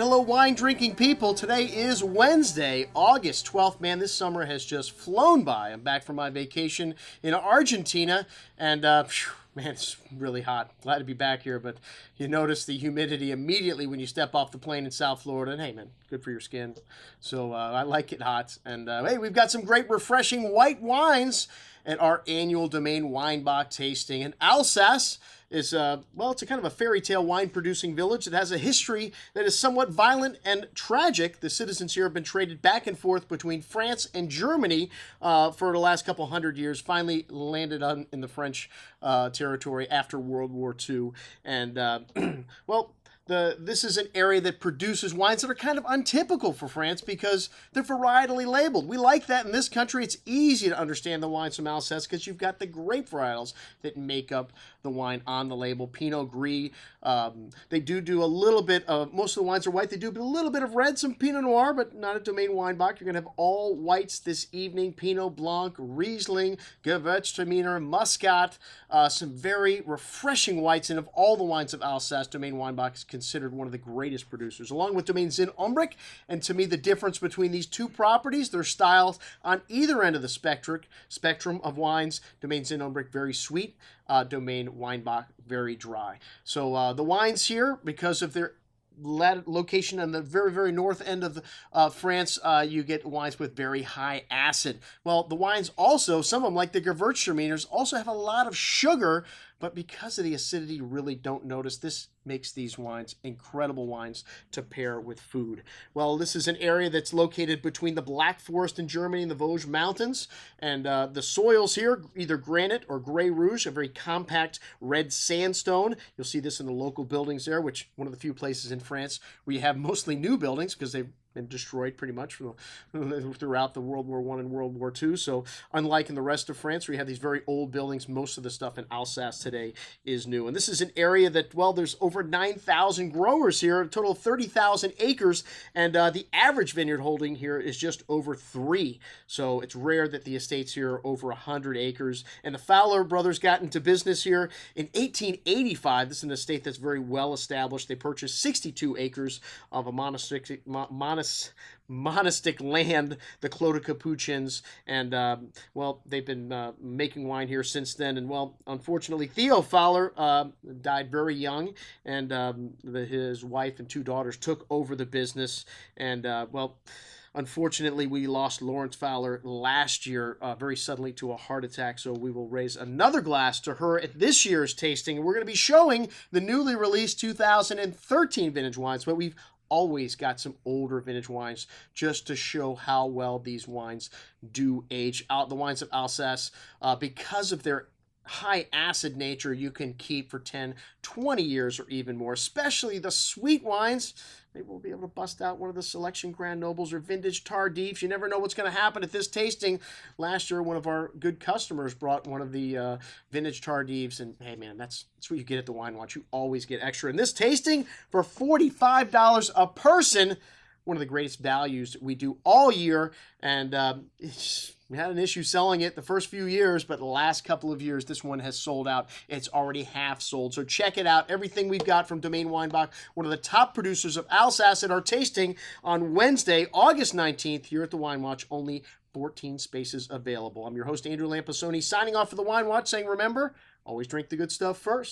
hello, wine drinking people. Today is Wednesday, August 12th. Man, this summer has just flown by. I'm back from my vacation in Argentina, and man, it's really hot. Glad to be back here, but you notice the humidity immediately when you step off the plane in South Florida. And hey, man, good for your skin. So I like it hot. And hey, we've got some great, refreshing white wines at our annual Domaine Weinbach tasting. And Alsace is, well, it's a kind of a fairy tale wine-producing village. It has a history that is somewhat violent and tragic. The citizens here have been traded back and forth between France and Germany for the last couple hundred years, finally landed in the French territory after World War II. And, well, this is an area that produces wines that are kind of untypical for France because they're varietally labeled. We like that in this country. It's easy to understand the wines from Alsace because you've got the grape varietals that make up the wine on the label. Pinot Gris. They do a little bit of, most of the wines are white. They do a little bit of red, some Pinot Noir, but not at Domaine Weinbach. You're going to have all whites this evening. Pinot Blanc, Riesling, Gewürztraminer, Muscat. Some very refreshing whites. And of all the wines of Alsace, Domaine Weinbach is considered one of the greatest producers, along with Domaine Weinbach. And to me, the difference between these two properties, their styles on either end of the spectrum of wines. Domaine Weinbach, very sweet. Domaine Weinbach, very dry. So the wines here, because of their location on the very, very north end of France, you get wines with very high acid. Well, the wines also, some of them, like the Gewürztraminers, also have a lot of sugar, but because of the acidity, you really don't notice. This makes these wines incredible wines to pair with food. Well, this is an area that's located between the Black Forest in Germany and the Vosges Mountains. And the soils here, either granite or Grey Rouge, a very compact red sandstone. You'll see this in the local buildings there, which one of the few places in France where you have mostly new buildings because they've been destroyed pretty much throughout the World War I and World War II. So unlike in the rest of France, where you have these very old buildings, most of the stuff in Alsace today is new. And this is an area that, well, there's over 9,000 growers here, a total of 30,000 acres, and the average vineyard holding here is just over 3. So it's rare that the estates here are over 100 acres. And the Fowler brothers got into business here in 1885. This is an estate that's very well established. They purchased 62 acres of a monastic land, the Clos de Capuchins, and well, they've been making wine here since then. And well, unfortunately, Theo Fowler died very young, and his wife and 2 daughters took over the business. And well, unfortunately, we lost Lawrence Fowler last year very suddenly to a heart attack, so we will raise another glass to her at this year's tasting. And we're going to be showing the newly released 2013 vintage wines, but we've always got some older vintage wines just to show how well these wines do age. The wines of Alsace, because of their high acid nature, you can keep for 10, 20 years or even more, especially the sweet wines. Maybe we'll be able to bust out one of the Selection Grand Nobles or Vintage Tardifs. You never know what's going to happen at this tasting. Last year, one of our good customers brought one of the Vintage Tardifs, and hey, man, that's what you get at the Wine Watch. You always get extra. And this tasting for $45 a person, one of the greatest values we do all year, and we had an issue selling it the first few years, but the last couple of years, this one has sold out. It's already half sold. So check it out. Everything we've got from Domaine Weinbach, one of the top producers of Alsace, at our tasting on Wednesday, August 19th, here at the Wine Watch. Only 14 spaces available. I'm your host, Andrew Lampasone, signing off for the Wine Watch, saying, remember, always drink the good stuff first.